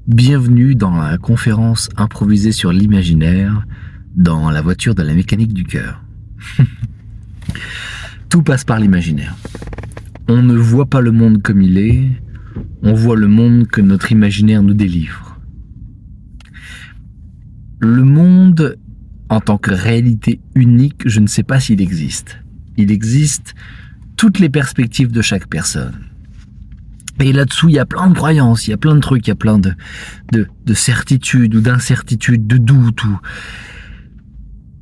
Bienvenue dans la conférence improvisée sur l'imaginaire dans la voiture de la mécanique du cœur. Tout passe par l'imaginaire. On ne voit pas le monde comme il est, on voit le monde que notre imaginaire nous délivre. Le monde, en tant que réalité unique, je ne sais pas s'il existe. Il existe toutes les perspectives de chaque personne. Et là-dessous, il y a plein de croyances, il y a plein de trucs, il y a plein de certitudes ou d'incertitudes, de doutes.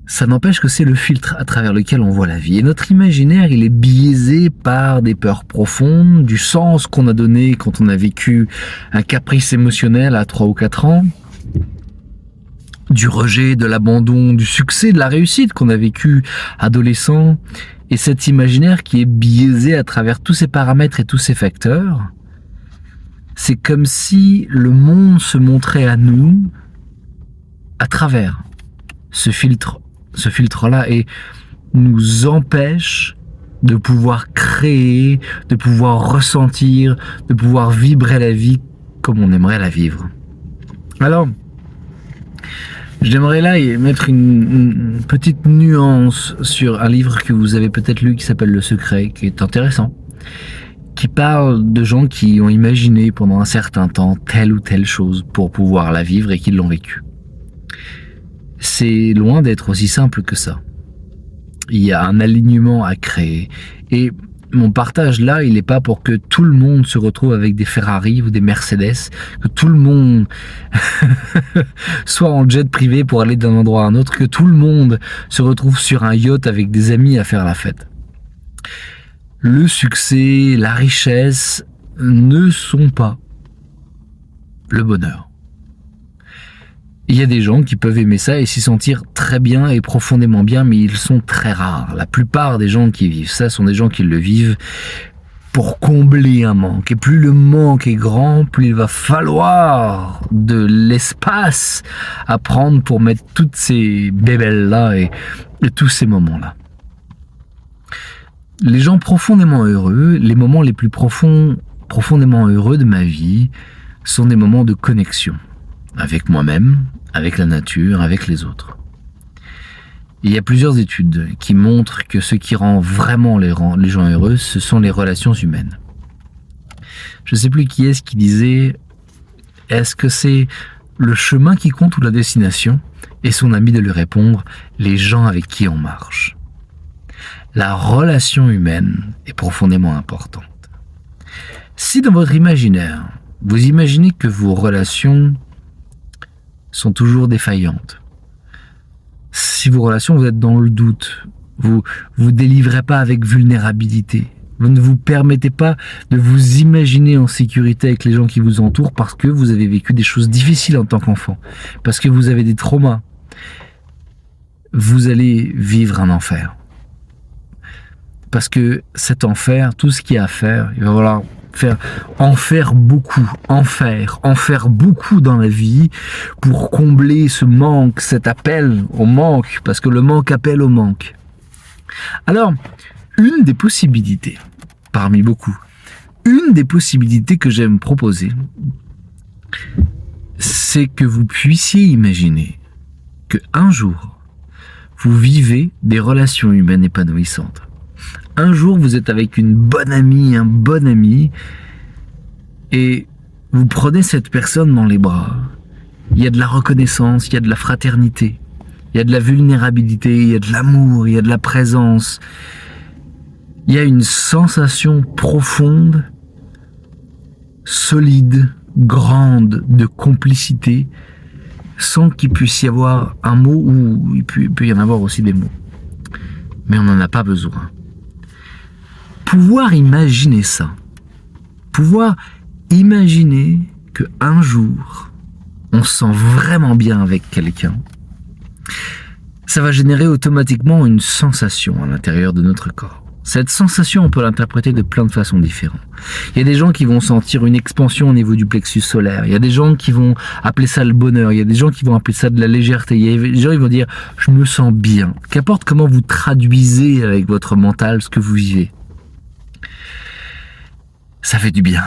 Ça n'empêche que c'est le filtre à travers lequel on voit la vie. Et notre imaginaire, il est biaisé par des peurs profondes, du sens qu'on a donné quand on a vécu un caprice émotionnel à 3 ou 4 ans, du rejet, de l'abandon, du succès, de la réussite qu'on a vécu adolescent. Et cet imaginaire qui est biaisé à travers tous ces paramètres et tous ces facteurs, c'est comme si le monde se montrait à nous à travers ce filtre-là et nous empêche de pouvoir créer, de pouvoir ressentir, de pouvoir vibrer la vie comme on aimerait la vivre. Alors, j'aimerais là mettre une petite nuance sur un livre que vous avez peut-être lu qui s'appelle Le Secret, qui est intéressant, qui parle de gens qui ont imaginé pendant un certain temps telle ou telle chose pour pouvoir la vivre et qui l'ont vécue. C'est loin d'être aussi simple que ça. Il y a un alignement à créer et mon partage là, il n'est pas pour que tout le monde se retrouve avec des Ferrari ou des Mercedes, que tout le monde soit en jet privé pour aller d'un endroit à un autre, que tout le monde se retrouve sur un yacht avec des amis à faire la fête. Le succès, la richesse ne sont pas le bonheur. Il y a des gens qui peuvent aimer ça et s'y sentir très bien et profondément bien, mais ils sont très rares. La plupart des gens qui vivent ça sont des gens qui le vivent pour combler un manque. Et plus le manque est grand, plus il va falloir de l'espace à prendre pour mettre toutes ces bébelles-là et tous ces moments-là. Les gens profondément heureux, les moments les plus profondément heureux de ma vie sont des moments de connexion avec moi-même, avec la nature, avec les autres. Il y a plusieurs études qui montrent que ce qui rend vraiment les gens heureux, ce sont les relations humaines. Je ne sais plus qui est-ce qui disait « Est-ce que c'est le chemin qui compte ou la destination ?» Et son ami de lui répondre « Les gens avec qui on marche ». La relation humaine est profondément importante. Si dans votre imaginaire, vous imaginez que vos relations sont toujours défaillantes, si vos relations, vous êtes dans le doute, vous délivrez pas avec vulnérabilité, vous ne vous permettez pas de vous imaginer en sécurité avec les gens qui vous entourent parce que vous avez vécu des choses difficiles en tant qu'enfant, parce que vous avez des traumas, vous allez vivre un enfer. Parce que cet enfer, tout ce qu'il y a à faire, il va falloir en faire beaucoup dans la vie pour combler ce manque, cet appel au manque, parce que le manque appelle au manque. Alors, une des possibilités, parmi beaucoup, une des possibilités que j'aime proposer, c'est que vous puissiez imaginer que un jour, vous vivez des relations humaines épanouissantes. Un jour, vous êtes avec une bonne amie, un bon ami, et vous prenez cette personne dans les bras. Il y a de la reconnaissance, il y a de la fraternité, il y a de la vulnérabilité, il y a de l'amour, il y a de la présence. Il y a une sensation profonde, solide, grande de complicité, sans qu'il puisse y avoir un mot ou il peut y en avoir aussi des mots. Mais on n'en a pas besoin. Pouvoir imaginer ça, pouvoir imaginer qu'un jour, on se sent vraiment bien avec quelqu'un, ça va générer automatiquement une sensation à l'intérieur de notre corps. Cette sensation, on peut l'interpréter de plein de façons différentes. Il y a des gens qui vont sentir une expansion au niveau du plexus solaire. Il y a des gens qui vont appeler ça le bonheur. Il y a des gens qui vont appeler ça de la légèreté. Il y a des gens qui vont dire « je me sens bien ». Qu'importe comment vous traduisez avec votre mental ce que vous vivez. Ça fait du bien.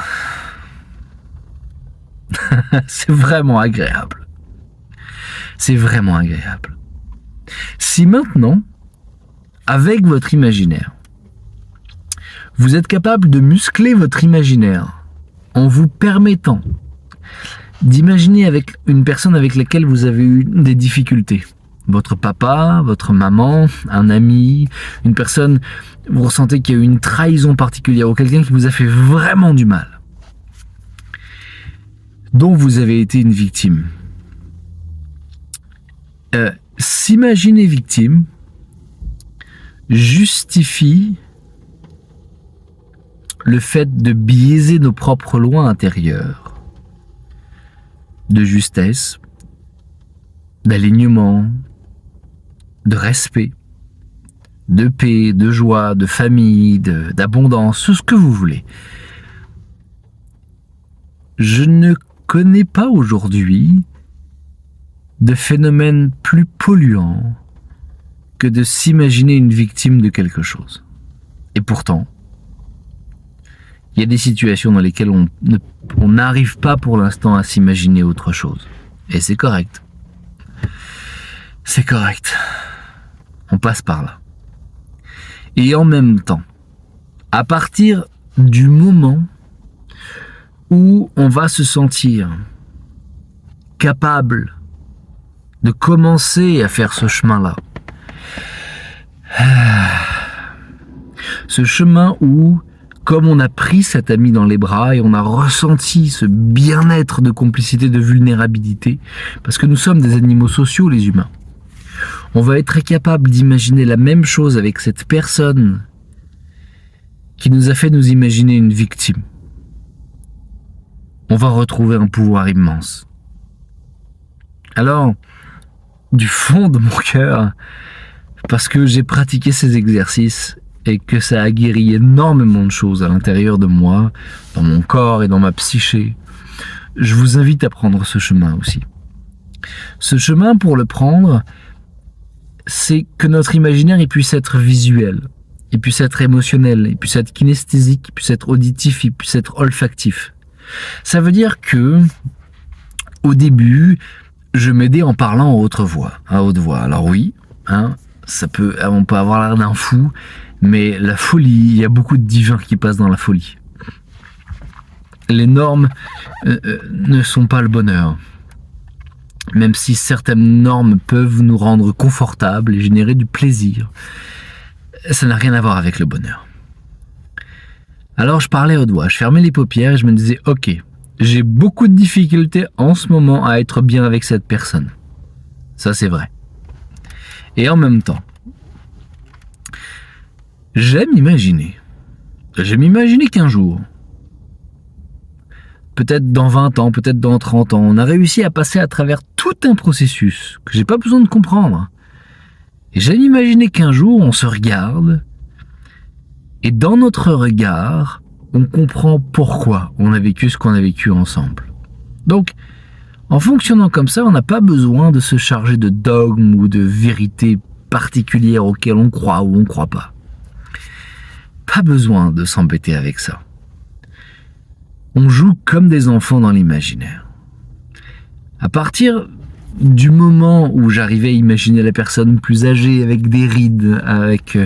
C'est vraiment agréable. C'est vraiment agréable. Si maintenant, avec votre imaginaire, vous êtes capable de muscler votre imaginaire en vous permettant d'imaginer avec une personne avec laquelle vous avez eu des difficultés, votre papa, votre maman, un ami, une personne, vous ressentez qu'il y a eu une trahison particulière ou quelqu'un qui vous a fait vraiment du mal, dont vous avez été une victime. S'imaginer victime justifie le fait de biaiser nos propres lois intérieures, de justesse, d'alignement, de respect, de paix, de joie, de famille, d'abondance, tout ce que vous voulez. Je ne connais pas aujourd'hui de phénomène plus polluant que de s'imaginer une victime de quelque chose. Et pourtant, il y a des situations dans lesquelles on n'arrive pas pour l'instant à s'imaginer autre chose. Et c'est correct. C'est correct. On passe par là. Et en même temps, à partir du moment où on va se sentir capable de commencer à faire ce chemin-là, ce chemin où, comme on a pris cet ami dans les bras et on a ressenti ce bien-être de complicité, de vulnérabilité, parce que nous sommes des animaux sociaux, les humains, on va être capable d'imaginer la même chose avec cette personne qui nous a fait nous imaginer une victime. On va retrouver un pouvoir immense. Alors, du fond de mon cœur, parce que j'ai pratiqué ces exercices et que ça a guéri énormément de choses à l'intérieur de moi, dans mon corps et dans ma psyché, je vous invite à prendre ce chemin aussi. Ce chemin, pour le prendre, c'est que notre imaginaire il puisse être visuel, il puisse être émotionnel, il puisse être kinesthésique, il puisse être auditif, il puisse être olfactif. Ça veut dire que, au début, je m'aidais en parlant à haute voix. Alors oui, on peut avoir l'air d'un fou, mais la folie, il y a beaucoup de divins qui passent dans la folie. Les normes ne sont pas le bonheur. Même si certaines normes peuvent nous rendre confortables et générer du plaisir, ça n'a rien à voir avec le bonheur. Alors je parlais haute voix, je fermais les paupières et je me disais « Ok, j'ai beaucoup de difficultés en ce moment à être bien avec cette personne. » Ça c'est vrai. Et en même temps, j'aime imaginer qu'un jour, peut-être dans 20 ans, peut-être dans 30 ans, on a réussi à passer à travers tout un processus que j'ai pas besoin de comprendre. Et j'aime imaginer qu'un jour, on se regarde et dans notre regard, on comprend pourquoi on a vécu ce qu'on a vécu ensemble. Donc, en fonctionnant comme ça, on n'a pas besoin de se charger de dogmes ou de vérités particulières auxquelles on croit ou on ne croit pas. Pas besoin de s'embêter avec ça. On joue comme des enfants dans l'imaginaire. À partir du moment où j'arrivais à imaginer la personne plus âgée, avec des rides, avec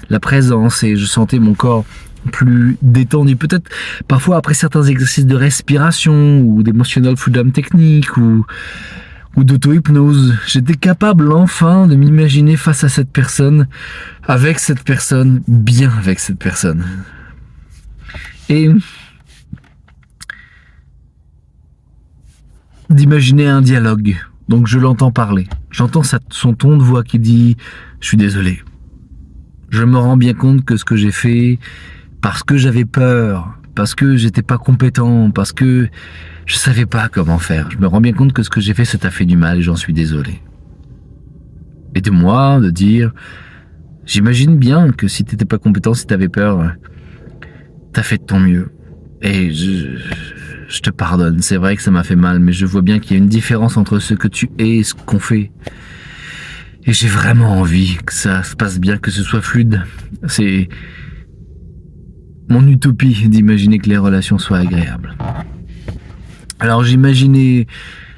la présence, et je sentais mon corps plus détendu, peut-être parfois après certains exercices de respiration ou d'emotional freedom technique ou d'auto-hypnose, j'étais capable enfin de m'imaginer face à cette personne, avec cette personne, bien avec cette personne. Et d'imaginer un dialogue. Donc je l'entends parler. J'entends son ton de voix qui dit « Je suis désolé. Je me rends bien compte que ce que j'ai fait, parce que j'avais peur, parce que j'étais pas compétent, parce que je savais pas comment faire. Je me rends bien compte que ce que j'ai fait, ça t'a fait du mal et j'en suis désolé. » Et de moi, de dire « J'imagine bien que si t'étais pas compétent, si t'avais peur, t'as fait de ton mieux. Et je te pardonne, c'est vrai que ça m'a fait mal, mais je vois bien qu'il y a une différence entre ce que tu es et ce qu'on fait. Et j'ai vraiment envie que ça se passe bien, que ce soit fluide. C'est mon utopie d'imaginer que les relations soient agréables. Alors j'imaginais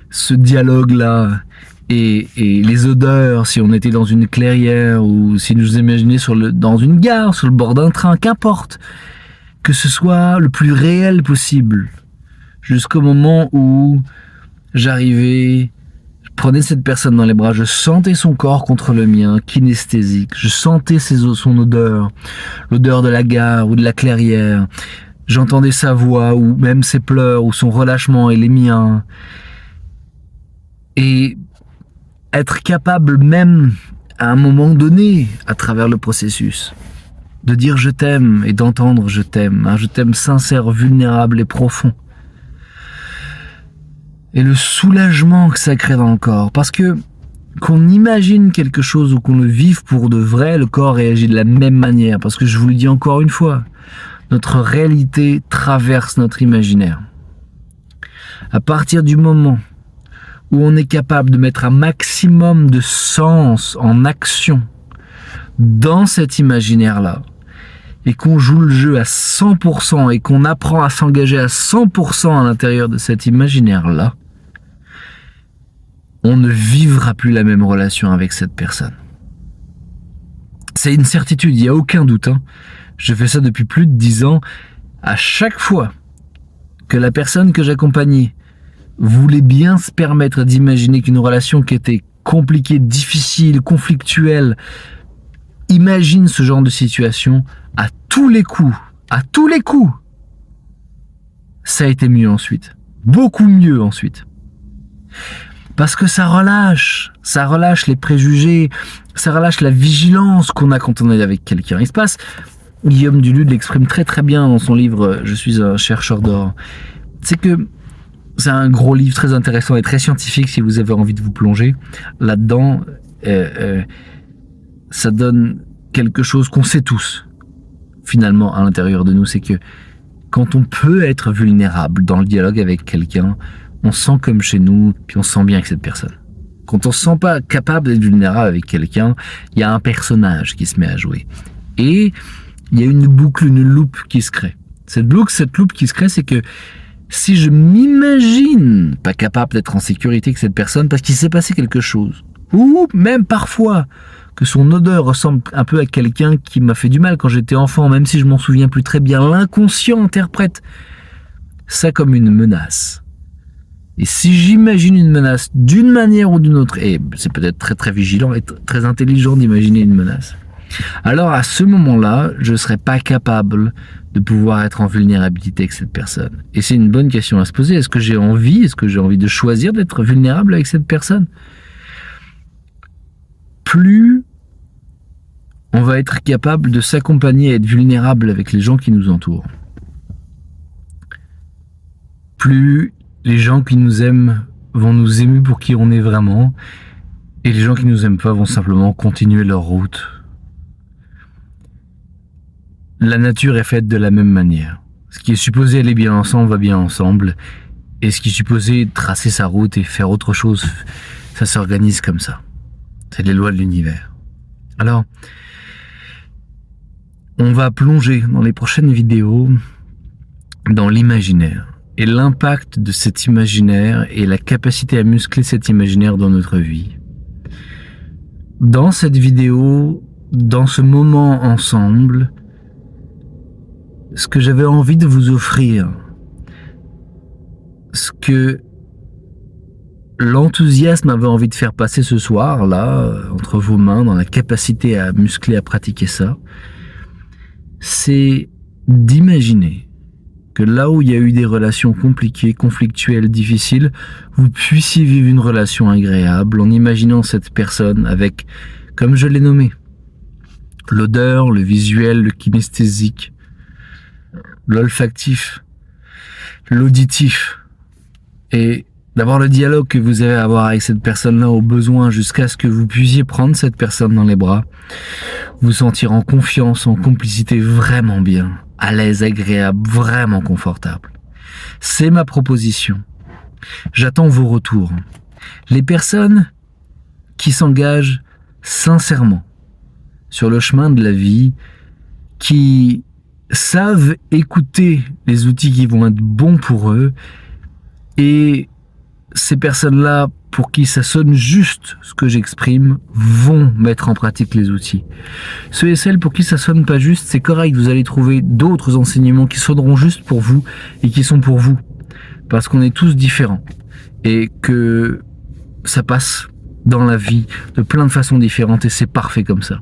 ce dialogue-là et les odeurs, si on était dans une clairière ou si nous imaginions dans une gare, sur le bord d'un train, qu'importe, que ce soit le plus réel possible, jusqu'au moment où j'arrivais, je prenais cette personne dans les bras, je sentais son corps contre le mien, kinesthésique, je sentais son odeur, l'odeur de la gare ou de la clairière, j'entendais sa voix ou même ses pleurs ou son relâchement et les miens. Et être capable même à un moment donné, à travers le processus, de dire je t'aime et d'entendre je t'aime, un je t'aime sincère, vulnérable et profond. Et le soulagement que ça crée dans le corps, parce que qu'on imagine quelque chose ou qu'on le vive pour de vrai, le corps réagit de la même manière, parce que je vous le dis encore une fois, notre réalité traverse notre imaginaire. À partir du moment où on est capable de mettre un maximum de sens en action dans cet imaginaire-là, et qu'on joue le jeu à 100% et qu'on apprend à s'engager à 100% à l'intérieur de cet imaginaire-là, on ne vivra plus la même relation avec cette personne. C'est une certitude, il n'y a aucun doute. Je fais ça depuis plus de 10 ans. À chaque fois que la personne que j'accompagnais voulait bien se permettre d'imaginer qu'une relation qui était compliquée, difficile, conflictuelle, imagine ce genre de situation, à tous les coups, ça a été mieux ensuite. Beaucoup mieux ensuite. Parce que ça relâche les préjugés, ça relâche la vigilance qu'on a quand on est avec quelqu'un. Il se passe, Guillaume Duluth l'exprime très très bien dans son livre « Je suis un chercheur d'or ». C'est que c'est un gros livre très intéressant et très scientifique si vous avez envie de vous plonger là-dedans. Ça donne quelque chose qu'on sait tous, finalement, à l'intérieur de nous. C'est que quand on peut être vulnérable dans le dialogue avec quelqu'un, on sent comme chez nous, puis on se sent bien avec cette personne. Quand on se sent pas capable d'être vulnérable avec quelqu'un, il y a un personnage qui se met à jouer. Et il y a une boucle, une loupe qui se crée. Cette loupe qui se crée, c'est que si je m'imagine pas capable d'être en sécurité avec cette personne parce qu'il s'est passé quelque chose, ou même parfois que son odeur ressemble un peu à quelqu'un qui m'a fait du mal quand j'étais enfant, même si je m'en souviens plus très bien, l'inconscient interprète ça comme une menace. Et si j'imagine une menace d'une manière ou d'une autre, et c'est peut-être très très vigilant et très intelligent d'imaginer une menace, alors à ce moment-là, je ne serais pas capable de pouvoir être en vulnérabilité avec cette personne. Et c'est une bonne question à se poser. Est-ce que j'ai envie de choisir d'être vulnérable avec cette personne? Plus on va être capable de s'accompagner et être vulnérable avec les gens qui nous entourent, plus les gens qui nous aiment vont nous aimer pour qui on est vraiment, et les gens qui nous aiment pas vont simplement continuer leur route. La nature est faite de la même manière. Ce qui est supposé aller bien ensemble va bien ensemble, et ce qui est supposé tracer sa route et faire autre chose, ça s'organise comme ça. C'est les lois de l'univers. Alors, on va plonger dans les prochaines vidéos dans l'imaginaire et l'impact de cet imaginaire et la capacité à muscler cet imaginaire dans notre vie. Dans cette vidéo, dans ce moment ensemble, ce que j'avais envie de vous offrir, ce que l'enthousiasme avait envie de faire passer ce soir, là, entre vos mains, dans la capacité à muscler, à pratiquer ça, c'est d'imaginer que là où il y a eu des relations compliquées, conflictuelles, difficiles, vous puissiez vivre une relation agréable en imaginant cette personne avec, comme je l'ai nommé, l'odeur, le visuel, le kinesthésique, l'olfactif, l'auditif, et d'avoir le dialogue que vous avez à avoir avec cette personne-là au besoin jusqu'à ce que vous puissiez prendre cette personne dans les bras, vous sentir en confiance, en complicité, vraiment bien, à l'aise, agréable, vraiment confortable. C'est ma proposition. J'attends vos retours. Les personnes qui s'engagent sincèrement sur le chemin de la vie, qui savent écouter les outils qui vont être bons pour eux Et ces personnes-là, pour qui ça sonne juste ce que j'exprime, vont mettre en pratique les outils. Ceux et celles pour qui ça sonne pas juste, c'est correct, vous allez trouver d'autres enseignements qui sonneront juste pour vous et qui sont pour vous. Parce qu'on est tous différents. Et que ça passe dans la vie de plein de façons différentes et c'est parfait comme ça.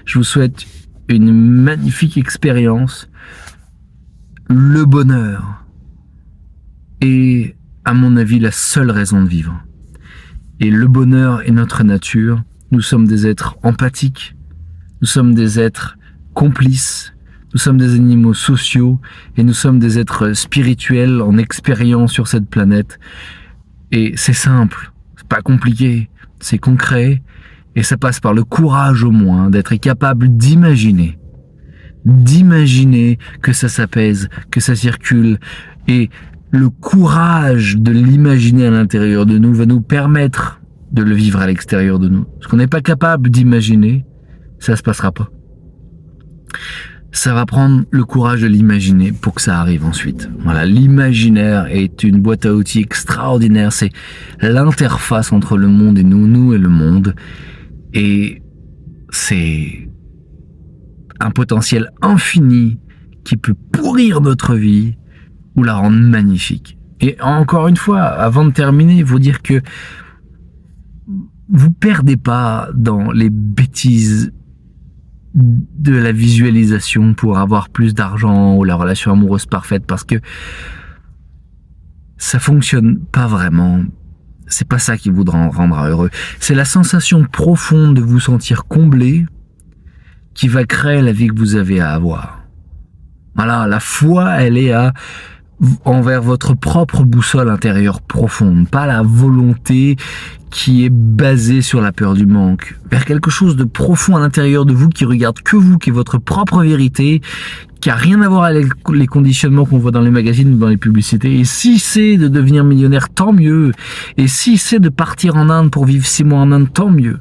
Je vous souhaite une magnifique expérience. Le bonheur est, à mon avis, la seule raison de vivre. Et le bonheur est notre nature. Nous sommes des êtres empathiques. Nous sommes des êtres complices. Nous sommes des animaux sociaux. Et nous sommes des êtres spirituels en expérience sur cette planète. Et c'est simple. C'est pas compliqué. C'est concret. Et ça passe par le courage au moins d'être capable d'imaginer. D'imaginer que ça s'apaise, que ça circule. Et le courage de l'imaginer à l'intérieur de nous va nous permettre de le vivre à l'extérieur de nous. Ce qu'on n'est pas capable d'imaginer, ça se passera pas. Ça va prendre le courage de l'imaginer pour que ça arrive ensuite. Voilà, l'imaginaire est une boîte à outils extraordinaire. C'est l'interface entre le monde et nous et le monde. Et c'est un potentiel infini qui peut pourrir notre vie ou la rendre magnifique. Et encore une fois, avant de terminer, vous dire que vous perdez pas dans les bêtises de la visualisation pour avoir plus d'argent ou la relation amoureuse parfaite, parce que ça fonctionne pas vraiment. C'est pas ça qui vous rendra heureux. C'est la sensation profonde de vous sentir comblé qui va créer la vie que vous avez à avoir. Voilà, la foi, elle est envers votre propre boussole intérieure profonde, pas la volonté qui est basée sur la peur du manque, vers quelque chose de profond à l'intérieur de vous qui regarde que vous, qui est votre propre vérité, qui a rien à voir avec les conditionnements qu'on voit dans les magazines ou dans les publicités. Et si c'est de devenir millionnaire, tant mieux. Et si c'est de partir en Inde pour vivre 6 mois en Inde, tant mieux.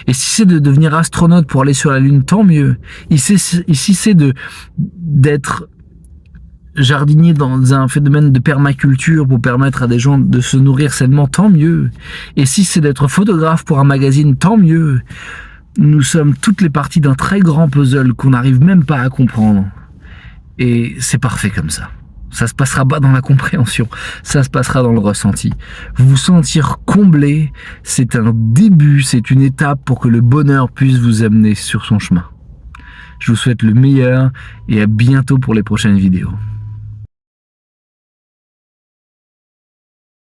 Et si c'est de devenir astronaute pour aller sur la Lune, tant mieux. Et si c'est d'être jardinier dans un phénomène de permaculture pour permettre à des gens de se nourrir sainement, tant mieux. Et si c'est d'être photographe pour un magazine, tant mieux. Nous sommes toutes les parties d'un très grand puzzle qu'on n'arrive même pas à comprendre. Et c'est parfait comme ça. Ça se passera pas dans la compréhension, ça se passera dans le ressenti. Vous sentir comblé, c'est un début, c'est une étape pour que le bonheur puisse vous amener sur son chemin. Je vous souhaite le meilleur et à bientôt pour les prochaines vidéos.